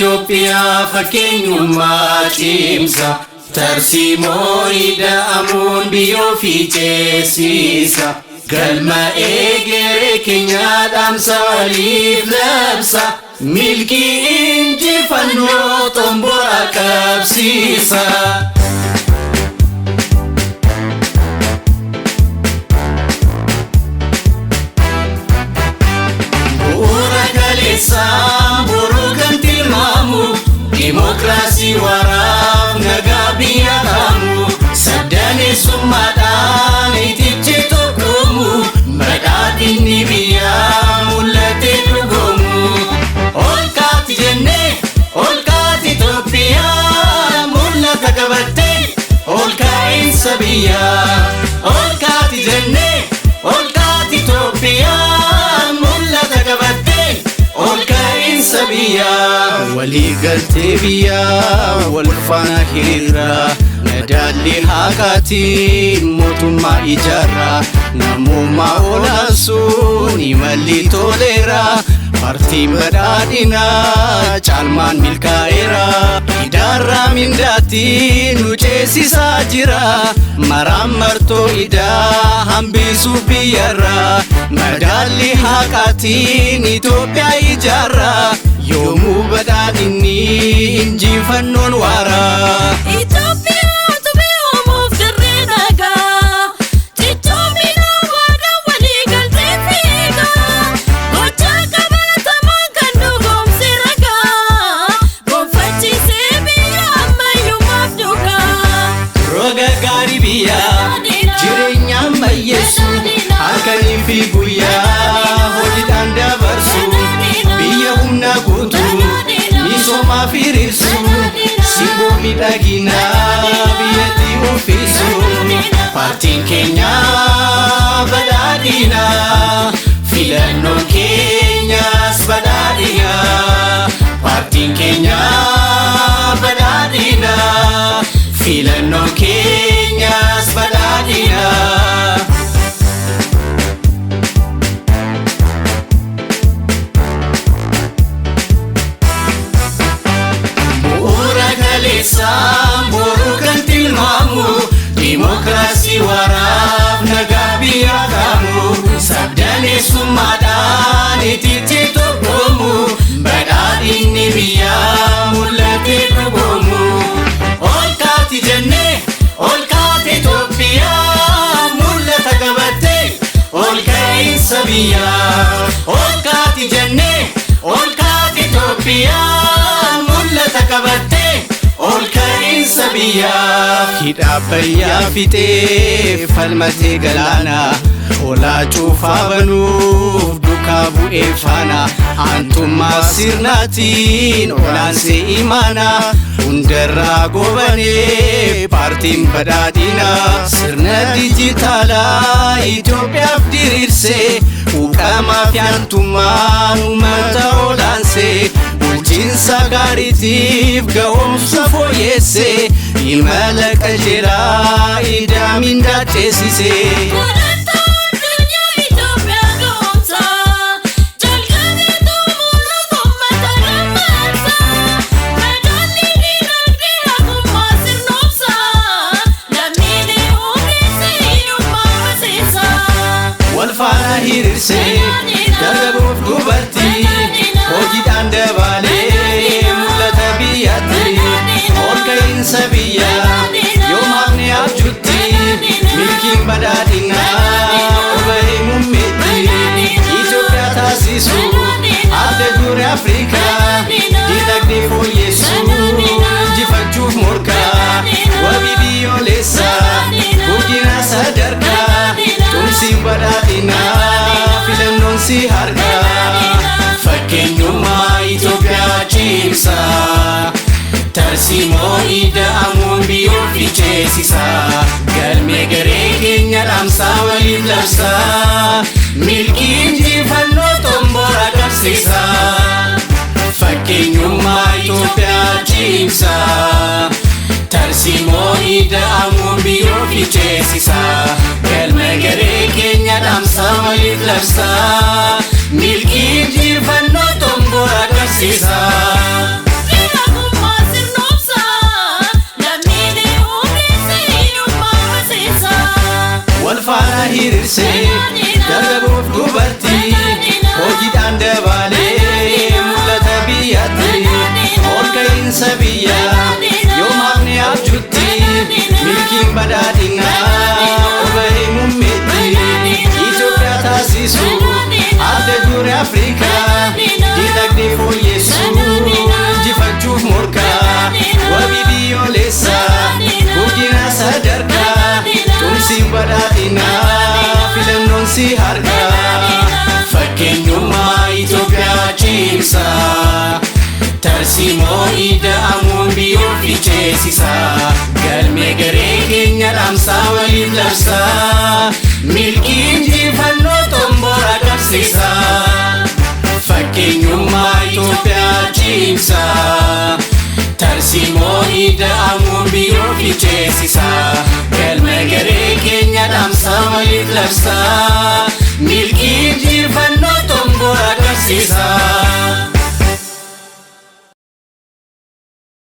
Itoophiyaa fakkeenyummaa cimsa tarsiimoo ida'amuun biyyoo fi ceesisa galma egeree keenya dhaamsa waliif labsa milkii injifannoo xombora qabsiisa. Samburu kan tilmaamu demokrasii waraaf nagaa biyya qabu saddaneessummaadhaan itichi tokkomu badhaadhinni biyyaa mul'ate dhugoomu ol kaati jennee ol kaati Itoophiyaa mul'ata qabattee ol kaa'insa biyyaa ol kaati jennee ol kaati Itoophiyaa mul'ata qabattee walii galtee biyyaa wal faana hiriira nadaallee haqaatiin mootummaa ijaarraa namummaa olaansuun imalli toleera paartiin badhaadhinaa caalmaan milkaa'eera idaarraa mindaatiin nu ceesisaa jira maraan martoo idaa hambisuu biyyarraa madaalli haqaatiin Itoophiyaa ijaarraa yoomuu badhaadhinni injifannoon waaraa. Jireenya ammayyeessu halkanii fi guyyaa hojiidhaan dabarsu biyya humna guutu misoomaa fi riirsu simboo miidhaginaa biyyatti ulfisu paartiin keenya badhaadhinaa filannoon keenyas badhaadhinaa paartiin keenya badhaadhinaa filannoon keenyas badhaadhinaa. Bu'uura galeessaan boruu kan tilmaamu demokrasii waraaf nagaa biyya qabu sabdaneessummaadhaan ititti tokkomu badhaadhinni biyyaa mul'ate dhugoomu ol kaati jennee ol kaati Itoophiyaa mul'ata qabattee ol kaa'insa biyyaa ol kaati jennee ol kaati Itoophiyaa mul'ata qabattee ol kaa'insa biyyaa hidha bayyaa fixee falmatee galaana olaa cuufaa banuuf duukaa bu'ee faana aantummaa sirnaatiin olaansee imaana hundarraa gobanee paartiin badhaadhinaa sirna dijitaalaa Itoophiyaaf diriirsee huqamaa fi aantummaan uummata olaansee bulchiinsa gaariitiif ga'oomsa fooyyessee imala qajeelaa idaa mindaa ceesisee. Walfaana hiriirsee dargagoof dubartii hojiidhaan dabalee mul'ata biyyatti ol ka'iinsa biyyaa yoomaaf ni abjuutti milkiin badhaadhinaa obahee muummeetti Itoophiyaa taasisu adda duree Afrikaa dinagdee fooyyessu injifachuuf morkaa wabii biyyoolessaa guddina sadarkaa tumsi badhaadhinaa filannoon si harkaa fakkeenyummaa Itoophiyaa cimsa tarsiimoo ida'amuun biyyoo fi ceesisa galmee garee keenya dhaamsa waliif labsa milkii injifannoo xombora qabsiisa fakkeenyummaa Itoophiyaa cimsa tarsiimoo ida'amuun biyyoo fi ceesisa galmee garee keenya dhaamsa waliif labsa milkii injifannoo xombora qabsiisa. fooyyeessu injifachuuf morkaa wabii biyyoolessaa guddina sadarkaa tumsiin badhaadhinaa filannoon si harkaa fakkeenyummaa Itoophiyaa cimsaa tarsiimoo ida'amuun biyyoofi ceesisaa galmee garee keenya dhaamsaa waliif labsaa milkii injifannoo xomboora qabsiisaa fakkeenyummaa Itoophiyaa cimsaa tarsiimoo ida'amuun biyyoofi ceesisaa galmee garee keenya dhaamsaa waliif labsaa milkii injifannoo xomboora qabsiisaa